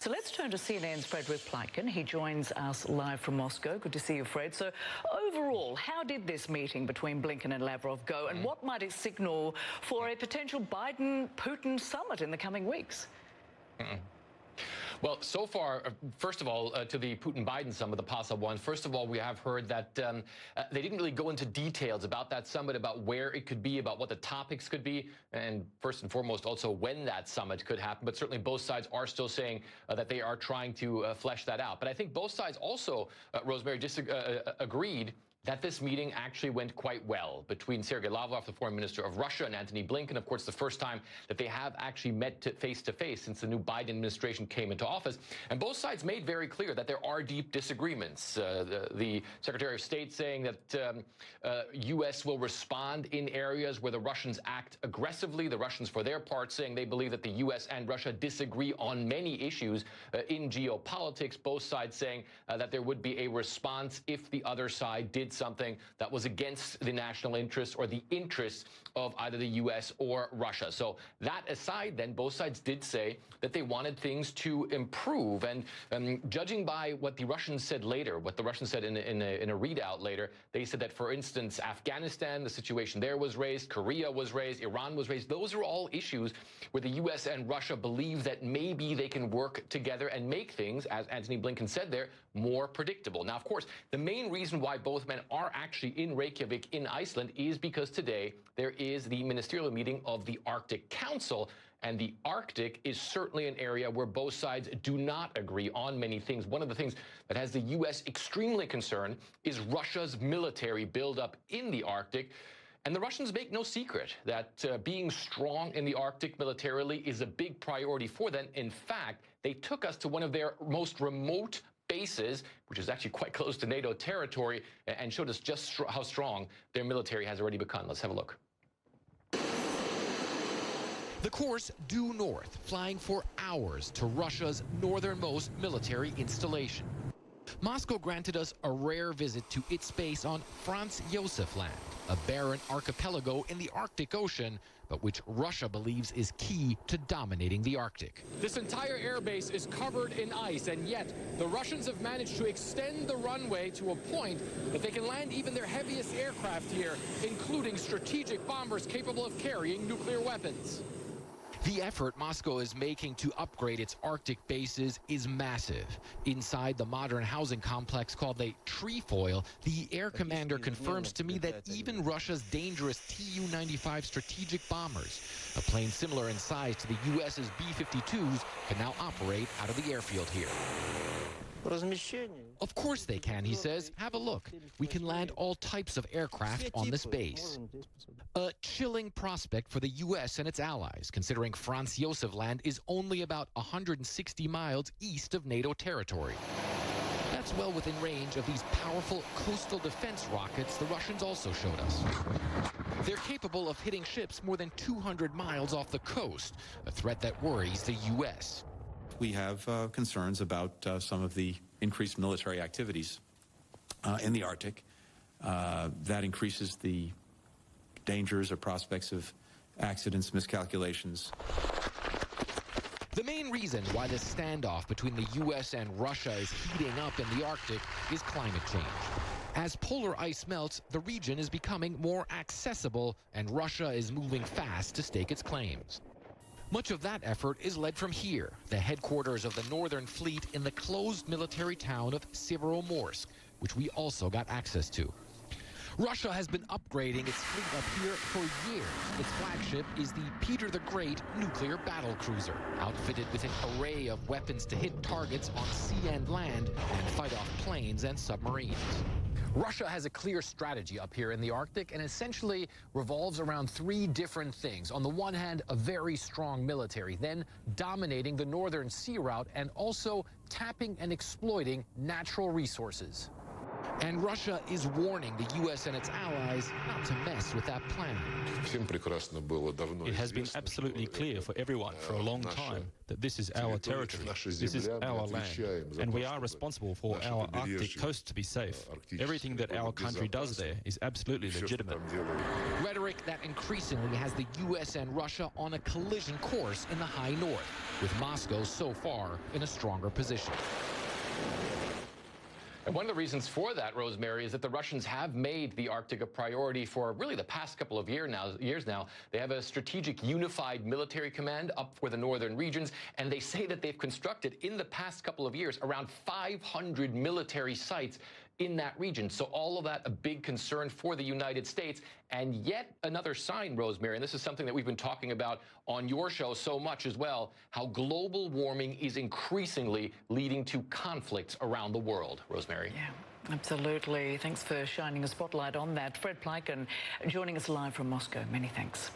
So let's turn to CNN's Frederick Pleitgen. He joins us live from Moscow. Good to see you, Fred. So overall, how did this meeting between Blinken and Lavrov go, and what might it signal for a potential Biden-Putin summit in the coming weeks? Well, so far, first of all, to the Putin-Biden summit, the possible one, first of all, we have heard that they didn't really go into details about that summit, about where it could be, about what the topics could be, and first and foremost, also when that summit could happen. But certainly both sides are still saying that they are trying to flesh that out. But I think both sides also, Rosemary, agreed that this meeting actually went quite well between Sergei Lavrov, the foreign minister of Russia, and Antony Blinken. Of course, the first time that they have actually met face to face since the new Biden administration came into office. And both sides made very clear that there are deep disagreements. The Secretary of State saying that U.S. will respond in areas where the Russians act aggressively. The Russians, for their part, saying they believe that the U.S. and Russia disagree on many issues in geopolitics. Both sides saying that there would be a response if the other side did something that was against the national interest or the interests of either the U.S. or Russia. So that aside, then, both sides did say that they wanted things to improve. And judging by what the Russians said later, what the Russians said in a readout later, they said that, for instance, Afghanistan, the situation there was raised, Korea was raised, Iran was raised. Those are all issues where the U.S. and Russia believe that maybe they can work together and make things, as Antony Blinken said there, more predictable. Now, of course, the main reason why both men are actually in Reykjavik in Iceland is because today there is the ministerial meeting of the Arctic Council. And the Arctic is certainly an area where both sides do not agree on many things. One of the things that has the U.S. extremely concerned is Russia's military buildup in the Arctic. And the Russians make no secret that being strong in the Arctic militarily is a big priority for them. In fact, they took us to one of their most remote bases, which is actually quite close to NATO territory, and showed us just how strong their military has already become. Let's have a look. The course due north, flying for hours to Russia's northernmost military installation. Moscow granted us a rare visit to its base on Franz Josef Land, a barren archipelago in the Arctic Ocean, but which Russia believes is key to dominating the Arctic. This entire airbase is covered in ice, and yet the Russians have managed to extend the runway to a point that they can land even their heaviest aircraft here, including strategic bombers capable of carrying nuclear weapons. The effort Moscow is making to upgrade its Arctic bases is massive. Inside the modern housing complex called the Trefoil, the air commander confirms to me that even Russia's dangerous Tu-95 strategic bombers, a plane similar in size to the U.S.'s B-52s, can now operate out of the airfield here. Of course they can, he says. Have a look. We can land all types of aircraft on this base. A chilling prospect for the U.S. and its allies, considering Franz Josef Land is only about 160 miles east of NATO territory. That's well within range of these powerful coastal defense rockets the Russians also showed us. They're capable of hitting ships more than 200 miles off the coast, a threat that worries the U.S. We have concerns about some of the increased military activities in the Arctic. That increases the dangers or prospects of accidents, miscalculations. The main reason why this standoff between the U.S. and Russia is heating up in the Arctic is climate change. As polar ice melts, the region is becoming more accessible, and Russia is moving fast to stake its claims. Much of that effort is led from here, the headquarters of the Northern Fleet in the closed military town of Severomorsk, which we also got access to. Russia has been upgrading its fleet up here for years. Its flagship is the Peter the Great nuclear battle cruiser, outfitted with an array of weapons to hit targets on sea and land and fight off planes and submarines. Russia has a clear strategy up here in the Arctic and essentially revolves around three different things. On the one hand, a very strong military, then dominating the northern sea route and also tapping and exploiting natural resources. And Russia is warning the U.S. and its allies not to mess with that plan. It has been absolutely clear for everyone for a long time that this is our territory, this is our land, and we are responsible for our Arctic coast to be safe. Everything that our country does there is absolutely legitimate. Rhetoric that increasingly has the U.S. and Russia on a collision course in the high north, with Moscow so far in a stronger position. And one of the reasons for that, Rosemary, is that the Russians have made the Arctic a priority for really the past couple of years now. They have a strategic unified military command up for the northern regions, and they say that they've constructed in the past couple of years around 500 military sites in that region. So all of that a big concern for the United States. And yet another sign, Rosemary, and this is something that we've been talking about on your show so much as well, how global warming is increasingly leading to conflicts around the world. Rosemary. Yeah, absolutely. Thanks for shining a spotlight on that. Fred Pleiken joining us live from Moscow. Many thanks.